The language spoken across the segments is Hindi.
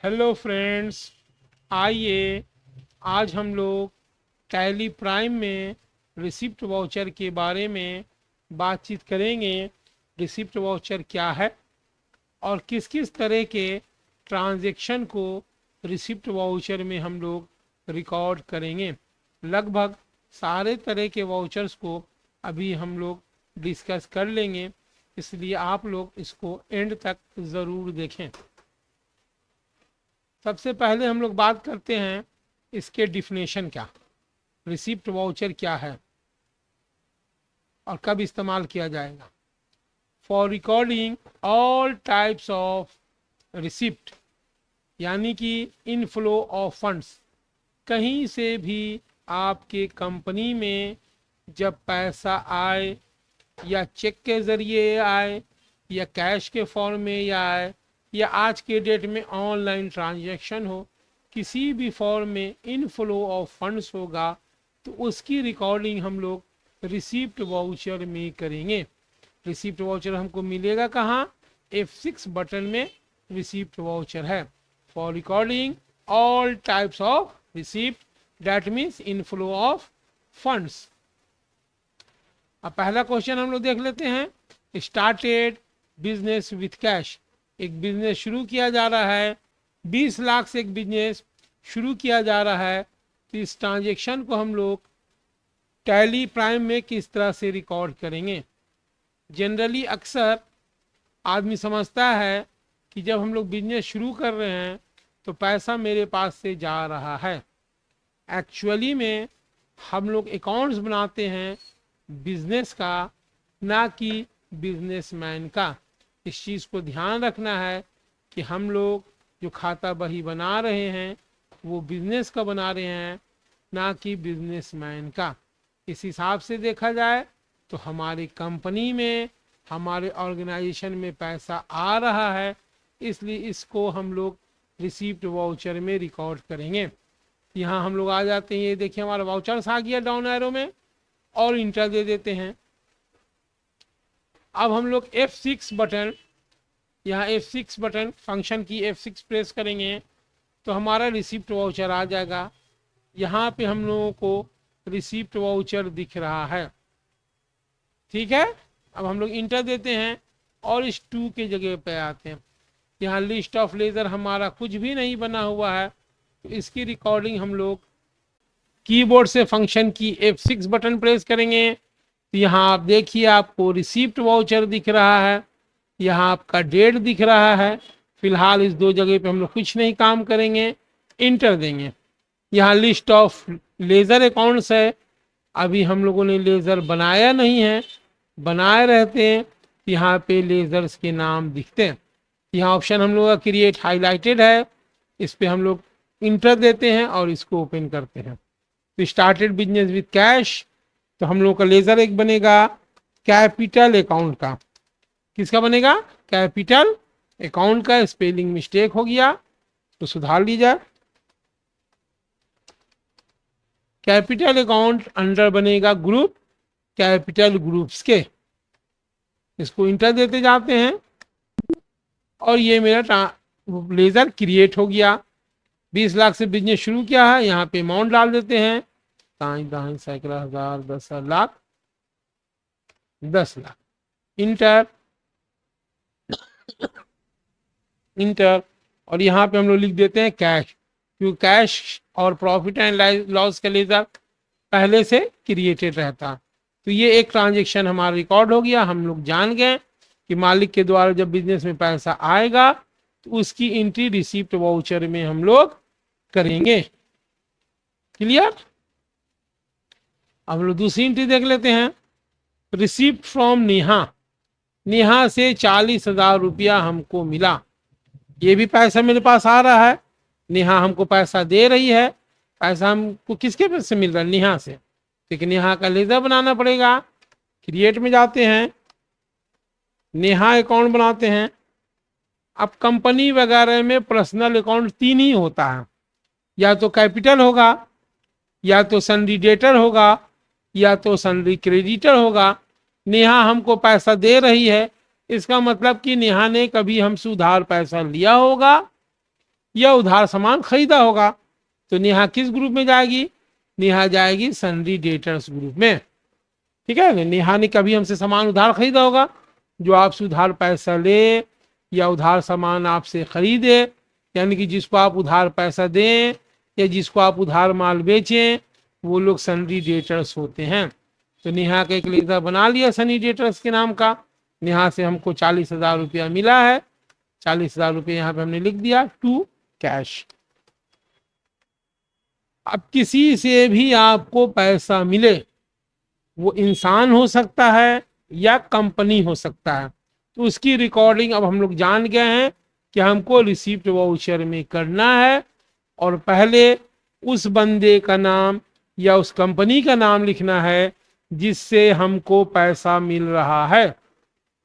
हेलो फ्रेंड्स, आइए आज हम लोग टैली प्राइम में रिसिप्ट वाउचर के बारे में बातचीत करेंगे। रिसिप्ट वाउचर क्या है और किस किस तरह के ट्रांजैक्शन को रिसिप्ट वाउचर में हम लोग रिकॉर्ड करेंगे। लगभग सारे तरह के वाउचर्स को अभी हम लोग डिस्कस कर लेंगे, इसलिए आप लोग इसको एंड तक ज़रूर देखें। सबसे पहले हम लोग बात करते हैं इसके डिफिनेशन क्या, रिसिप्ट वाउचर क्या है और कब इस्तेमाल किया जाएगा। For recording all types of receipt, यानी कि इनफ्लो ऑफ फंड्स, कहीं से भी आपके कंपनी में जब पैसा आए या चेक के ज़रिए आए या कैश के फॉर्म में आए या आज के डेट में ऑनलाइन ट्रांजैक्शन हो, किसी भी फॉर्म में इनफ्लो ऑफ फंड्स होगा तो उसकी रिकॉर्डिंग हम लोग रिसिप्ट वाउचर में करेंगे। रिसिप्ट वाउचर हमको मिलेगा कहाँ? F6 बटन में रिसिप्ट वाउचर है। For recording all types of receipt, that means inflow of funds. अब पहला क्वेश्चन हम लोग देख लेते हैं। स्टार्टेड बिजनेस विथ कैश, एक बिजनेस शुरू किया जा रहा है, 20 लाख से एक बिजनेस शुरू किया जा रहा है, तो इस ट्रांजेक्शन को हम लोग टैली प्राइम में किस तरह से रिकॉर्ड करेंगे। जनरली अक्सर आदमी समझता है कि जब हम लोग बिजनेस शुरू कर रहे हैं तो पैसा मेरे पास से जा रहा है। एक्चुअली में हम लोग अकाउंट्स बनाते हैं बिजनेस का, ना कि बिजनेसमैन का। इस चीज़ को ध्यान रखना है कि हम लोग जो खाता बही बना रहे हैं वो बिजनेस का बना रहे हैं, ना कि बिजनेसमैन का। इस हिसाब से देखा जाए तो हमारी कंपनी में, हमारे ऑर्गेनाइजेशन में पैसा आ रहा है, इसलिए इसको हम लोग रिसिप्ट वाउचर में रिकॉर्ड करेंगे। यहाँ हम लोग आ जाते हैं, ये देखिए हमारा वाउचर्स आ गया डाउन एरो में, और इंटर दे देते हैं। अब हम लोग F6 बटन, यहाँ F6 बटन फंक्शन की F6 प्रेस करेंगे तो हमारा रिसिप्ट वाउचर आ जाएगा। यहाँ पे हम लोगों को रिसिप्ट वाउचर दिख रहा है, ठीक है। अब हम लोग इंटर देते हैं और इस 2 के जगह पे आते हैं। यहाँ लिस्ट ऑफ लेजर हमारा कुछ भी नहीं बना हुआ है, तो इसकी रिकॉर्डिंग हम लोग कीबोर्ड से फंक्शन की F6 बटन प्रेस करेंगे तो यहाँ आप देखिए आपको रिसिप्ट वाउचर दिख रहा है, यहाँ आपका डेट दिख रहा है। फिलहाल इस 2 जगह पे हम लोग कुछ नहीं काम करेंगे, इंटर देंगे। यहाँ लिस्ट ऑफ लेज़र अकाउंट्स है, अभी हम लोगों ने लेज़र बनाया नहीं है, बनाए रहते हैं यहाँ पे लेज़र्स के नाम दिखते हैं। यहाँ ऑप्शन हम लोग का क्रिएट हाईलाइटेड है, इस पे हम लोग इंटर देते हैं और इसको ओपन करते हैं। तो स्टार्टेड बिजनेस विथ कैश, तो हम लोग का लेज़र एक बनेगा कैपिटल अकाउंट का। किसका बनेगा? कैपिटल अकाउंट का। स्पेलिंग मिस्टेक हो गया तो सुधार लीजिए। कैपिटल अकाउंट अंडर बनेगा ग्रुप, कैपिटल ग्रुप्स के। इसको इंटर देते जाते हैं और ये मेरा लेजर क्रिएट हो गया। 20 लाख से बिजनेस शुरू किया है, यहाँ पे अमाउंट डाल देते हैं, दाएं सैकड़ा हजार 10 लाख 10 लाख। इंटर इंटर, और यहाँ पे हम लोग लिख देते हैं कैश, क्योंकि कैश और प्रॉफिट एंड लॉस का लेजर पहले से क्रिएटेड रहता। तो ये एक ट्रांजेक्शन हमारा रिकॉर्ड हो गया। हम लोग जान गए कि मालिक के द्वारा जब बिजनेस में पैसा आएगा तो उसकी एंट्री रिसिप्ट वाउचर में हम लोग करेंगे। क्लियर? अब लोग दूसरी एंट्री देख लेते हैं। रिसिप्ट फ्रॉम नेहा, नेहा से 40,000 रुपया हमको मिला। ये भी पैसा मेरे पास आ रहा है, नेहा हमको पैसा दे रही है। पैसा हमको किसके पैसे से मिल रहा है? नेहा से। लेकिन नेहा का लेजर बनाना पड़ेगा। क्रिएट में जाते हैं, नेहा अकाउंट बनाते हैं। अब कंपनी वगैरह में पर्सनल अकाउंट 3 ही होता है, या तो कैपिटल होगा, या तो सन्डी डेटर होगा, या तो सन्डी क्रेडिटर होगा। नेहा हमको पैसा दे रही है, इसका मतलब कि नेहा ने कभी हमसे उधार पैसा लिया होगा या उधार सामान खरीदा होगा। तो नेहा किस ग्रुप में जाएगी? नेहा जाएगी सन्ड्री डेटर्स ग्रुप में। ठीक है, नेहा ने कभी हमसे सामान उधार खरीदा होगा, जो आपसे उधार पैसा ले या उधार सामान आपसे खरीदे, यानी कि जिसको आप उधार पैसा दें या जिसको आप उधार माल बेचें, वो लोग सन्ड्री डेटर्स होते हैं। तो नेहा का एक लेजर बना लिया सन्नी डेटर्स के नाम का। नेहा से हमको 40,000 रुपया मिला है। 40,000 रुपये यहाँ पे हमने लिख दिया टू कैश। अब किसी से भी आपको पैसा मिले, वो इंसान हो सकता है या कंपनी हो सकता है, तो उसकी रिकॉर्डिंग अब हम लोग जान गए हैं कि हमको रिसीप्ट वाउचर में करना है। और पहले उस बंदे का नाम या उस कंपनी का नाम लिखना है जिससे हमको पैसा मिल रहा है।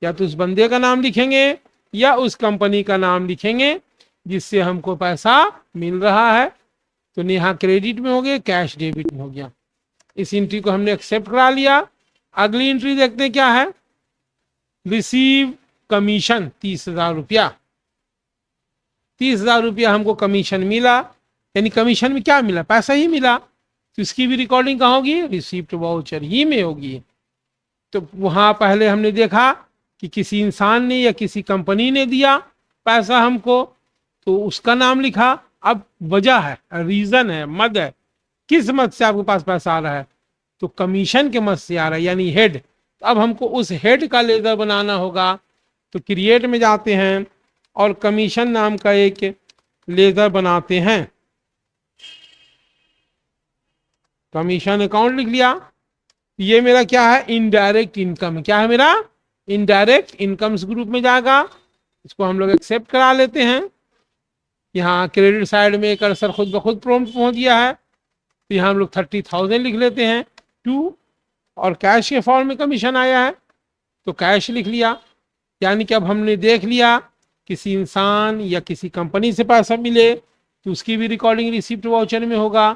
या तो उस बंदे का नाम लिखेंगे या उस कंपनी का नाम लिखेंगे जिससे हमको पैसा मिल रहा है। तो नेहा क्रेडिट में हो गया, कैश डेबिट में हो गया। इस एंट्री को हमने एक्सेप्ट करा लिया। अगली एंट्री देखते हैं क्या है। रिसीव कमीशन 30,000 रुपया। 30,000 रुपया हमको कमीशन मिला, यानी कमीशन में क्या मिला? पैसा ही मिला। तो इसकी भी रिकॉर्डिंग कहाँ होगी? रिसीप्ट वाउचर ही में होगी। तो वहां पहले हमने देखा कि किसी इंसान ने या किसी कंपनी ने दिया पैसा हमको, तो उसका नाम लिखा। अब वजह है, रीजन है, मद है, किस मद से आपके पास पैसा आ रहा है? तो कमीशन के मद से आ रहा है, यानी हेड। तो अब हमको उस हेड का लेजर बनाना होगा। तो क्रिएट में जाते हैं और कमीशन नाम का एक लेजर बनाते हैं। कमीशन अकाउंट लिख लिया। ये मेरा क्या है? Indirect income. क्या है मेरा? इनडायरेक्ट इनकम्स ग्रुप में जाएगा। इसको हम लोग एक्सेप्ट करा लेते हैं। यहाँ क्रेडिट साइड में कर्सर खुद ब खुद प्रॉम्प्ट पहुंच गया है। तो यहाँ हम लोग 30,000 लिख लेते हैं टू, और कैश के फॉर्म में कमीशन आया है तो कैश लिख लिया। यानी कि अब हमने देख लिया किसी इंसान या किसी कंपनी से पैसा मिले तो उसकी भी रिकॉर्डिंग रिसिप्ट वाउचर में होगा।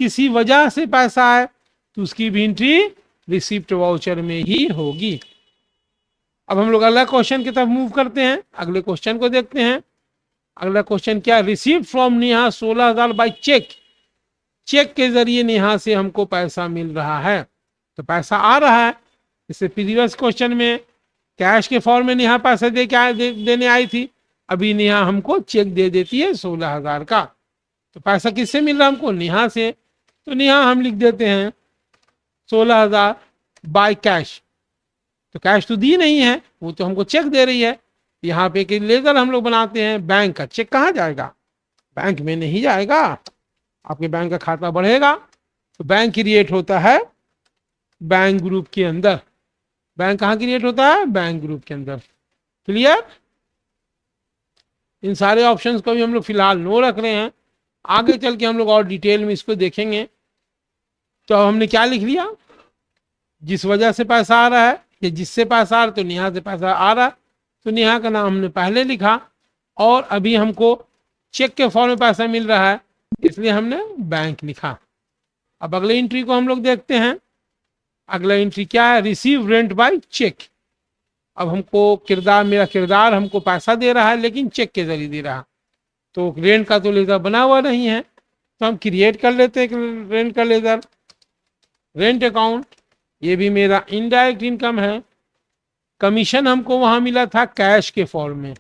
किसी वजह से पैसा आए तो उसकी भी एंट्री रिसिप्ट वाउचर में ही होगी। अब हम लोग अगला क्वेश्चन की तरफ मूव करते हैं। अगले क्वेश्चन को देखते हैं। अगला क्वेश्चन क्या? Receive from Neha 16,000 by cheque. Cheque के जरिए नेहा से हमको पैसा मिल रहा है, तो पैसा आ रहा है। इससे प्रीवियस क्वेश्चन में कैश के फॉर्म में नेहा पैसा देने आई थी, अभी नेहा हमको चेक दे देती है 16,000 का। तो पैसा किससे मिल रहा है हमको? नेहा से। तो नेहा हम लिख देते हैं 16,000 बाय कैश। तो कैश तो दी नहीं है, वो तो हमको चेक दे रही है। यहाँ पे एक लेजर हम लोग बनाते हैं बैंक का। चेक कहाँ जाएगा? बैंक में नहीं जाएगा। आपके बैंक का खाता बढ़ेगा तो बैंक क्रिएट होता है बैंक ग्रुप के अंदर। बैंक कहाँ क्रिएट होता है? बैंक ग्रुप के अंदर। क्लियर? इन सारे ऑप्शंस को भी हम लोग फिलहाल नो रख रहे हैं, आगे चल के हम लोग और डिटेल में इसको देखेंगे। तो अब हमने क्या लिख लिया? जिस वजह से पैसा आ रहा है या जिससे पैसा आ रहा है, तो नेहा से पैसा आ रहा है तो नेहा का नाम हमने पहले लिखा। और अभी हमको चेक के फॉर्म में पैसा मिल रहा है इसलिए हमने बैंक लिखा। अब अगले एंट्री को हम लोग देखते हैं। अगला एंट्री क्या है? Receive rent by cheque. अब हमको मेरा किरदार हमको पैसा दे रहा है लेकिन चेक के जरिए दे रहा, तो रेंट का तो लेजर बना हुआ नहीं है, तो हम क्रिएट कर लेते हैं रेंट का लेजर। रेंट अकाउंट, ये भी मेरा इनडायरेक्ट इनकम है। कमीशन हमको वहां मिला था कैश के फॉर्म में।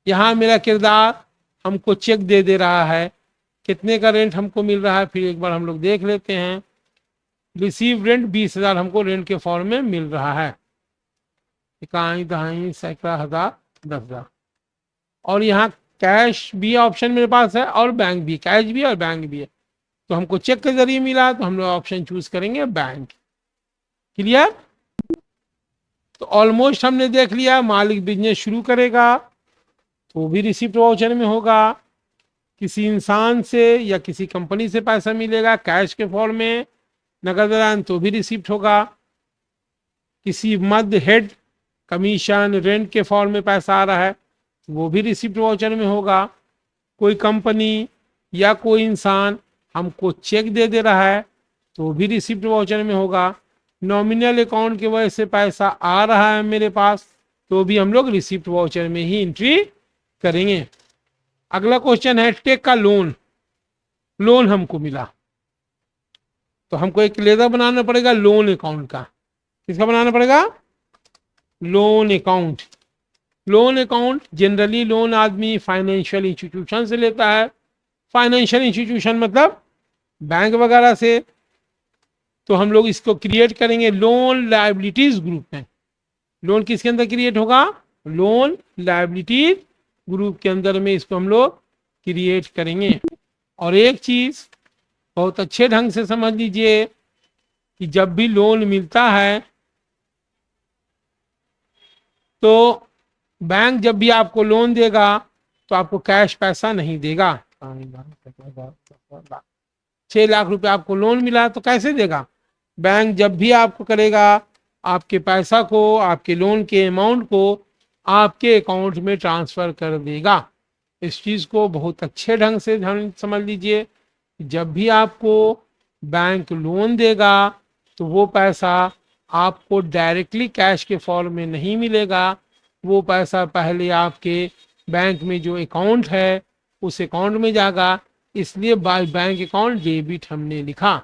यहाँ मेरा किरदार हमको चेक दे रहा है। कितने का रेंट हमको मिल रहा है फिर एक बार हम लोग देख लेते हैं। रिसीव रेंट 20,000 हमको रेंट के फॉर्म में मिल रहा है। इकाई, दहाई, सैकड़ा, हजार, 10,000। और यहाँ कैश भी ऑप्शन मेरे पास है और बैंक भी, कैश भी और बैंक भी है। तो हमको चेक के जरिए मिला तो हम लोग ऑप्शन चूज करेंगे बैंक। क्लियर? तो ऑलमोस्ट हमने देख लिया। मालिक बिजनेस शुरू करेगा तो भी रिसिप्ट वाउचर में होगा। किसी इंसान से या किसी कंपनी से पैसा मिलेगा कैश के फॉर्म में, नगद दौरान, तो भी रिसिप्ट होगा। किसी मद हेड, कमीशन, रेंट के फॉर्म में पैसा आ रहा है वो भी रिसिप्ट वाउचर में होगा। कोई कंपनी या कोई इंसान हमको चेक दे रहा है तो भी रिसिप्ट वाउचर में होगा। नॉमिनल अकाउंट की वजह से पैसा आ रहा है मेरे पास तो भी हम लोग रिसिप्ट वाउचर में ही एंट्री करेंगे। अगला क्वेश्चन है टेक का लोन, लोन हमको मिला तो हमको एक लेजर बनाना पड़ेगा लोन अकाउंट का। किसका बनाना पड़ेगा? Loan account. Loan account generally loan आदमी फाइनेंशियल इंस्टीट्यूशन से लेता है। फाइनेंशियल इंस्टीट्यूशन मतलब बैंक वगैरह से। तो हम लोग इसको क्रिएट करेंगे लोन लायबिलिटीज ग्रुप में। लोन किसके अंदर क्रिएट होगा? लोन लायबिलिटीज ग्रुप के अंदर में इसको हम लोग क्रिएट करेंगे। और एक चीज बहुत अच्छे ढंग से समझ लीजिए कि जब भी लोन मिलता है तो बैंक जब भी आपको लोन देगा तो आपको कैश पैसा नहीं देगा। 6 लाख रुपए आपको लोन मिला तो कैसे देगा? बैंक जब भी आपको करेगा आपके पैसा को, आपके लोन के अमाउंट को आपके अकाउंट में ट्रांसफर कर देगा। इस चीज को बहुत अच्छे ढंग से समझ लीजिए। जब भी आपको बैंक लोन देगा तो वो पैसा आपको डायरेक्टली कैश के फॉर्म में नहीं मिलेगा। वो पैसा पहले आपके बैंक में जो अकाउंट है उस अकाउंट में जाएगा, इसलिए बाय बैंक अकाउंट डेबिट हमने लिखा।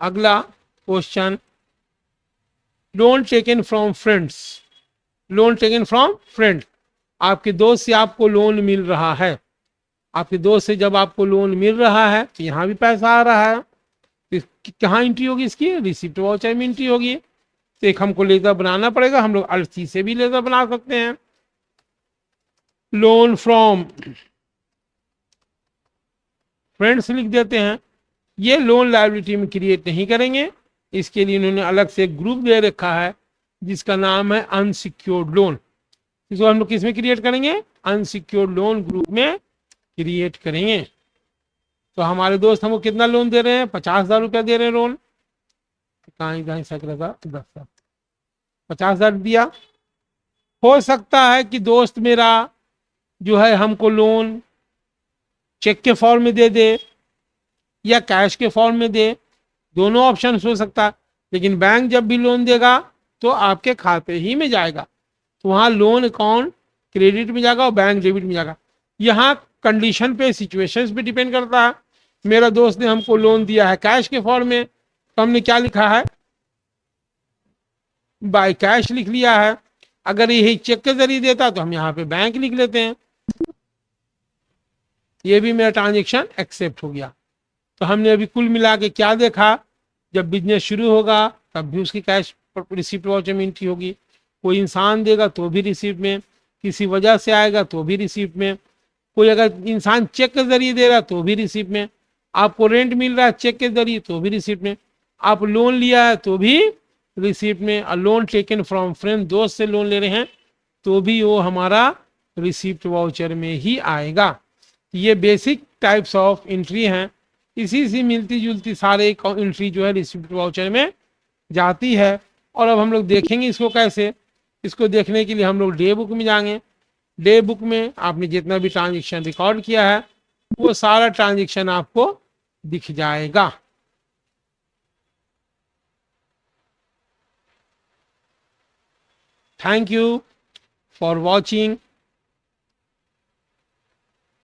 अगला question, loan taken from friends. Loan taken from friend, आपके दोस्त से आपको लोन मिल रहा है। आपके दोस्त से जब आपको लोन मिल रहा है तो यहाँ भी पैसा आ रहा है, तो कहाँ एंट्री होगी इसकी? रिसिप्ट वाउचर में एंट्री होगी। तो एक हमको लेजर बनाना पड़ेगा। हम लोग अर्थी से भी लेजर बना सकते हैं। लोन फ्रॉम फ्रेंड्स लिख देते हैं। ये लोन लायबिलिटी में क्रिएट नहीं करेंगे, इसके लिए इन्होंने अलग से एक ग्रुप दे रखा है जिसका नाम है अनसिक्योर्ड लोन। इसको हम लोग किस में क्रिएट करेंगे? अनसिक्योर्ड लोन ग्रुप में क्रिएट करेंगे। तो हमारे दोस्त हमको कितना लोन दे रहे हैं? 50,000 रुपया दे रहे हैं लोन। कहाँ सक रहा था 10,000, 50,000 दिया। हो सकता है कि दोस्त मेरा जो है हमको लोन चेक के फॉर्म में दे दे या कैश के फॉर्म में दे, दोनों ऑप्शन हो सकता है। लेकिन बैंक जब भी लोन देगा तो आपके खाते ही में जाएगा, तो वहाँ लोन अकाउंट क्रेडिट में जाएगा और बैंक डेबिट में जाएगा। यहाँ कंडीशन पे, सिचुएशंस पे डिपेंड करता है। मेरा दोस्त ने हमको लोन दिया है कैश के फॉर्म में, तो हमने क्या लिखा है? बाय कैश लिख लिया है। अगर यही चेक के जरिए देता तो हम यहाँ पे बैंक लिख लेते हैं। ये भी मेरा ट्रांजेक्शन एक्सेप्ट हो गया। तो हमने अभी कुल मिला के क्या देखा? जब बिजनेस शुरू होगा तब भी उसकी कैश रिसिप्ट वाउचर में एंट्री होगी। कोई इंसान देगा तो भी रिसिप्ट में, किसी वजह से आएगा तो भी रिसिप्ट में, कोई अगर इंसान चेक के जरिए दे रहा तो भी रिसिप्ट में, आपको रेंट मिल रहा है चेक के जरिए तो भी रिसिप्ट में, आप लोन लिया है तो भी रिसिप्ट में, और लोन टेकन फ्रॉम फ्रेंड, दोस्त से लोन ले रहे हैं तो भी वो हमारा रिसिप्ट वाउचर में ही आएगा। ये बेसिक टाइप्स ऑफ एंट्री हैं। इसी से मिलती जुलती सारे एंट्री जो है रिसिप्ट वाउचर में जाती है। और अब हम लोग देखेंगे इसको कैसे। इसको देखने के लिए हम लोग डे बुक में जाएंगे। डे बुक में आपने जितना भी ट्रांजेक्शन रिकॉर्ड किया है वो सारा ट्रांजेक्शन आपको दिख जाएगा। Thank you for watching.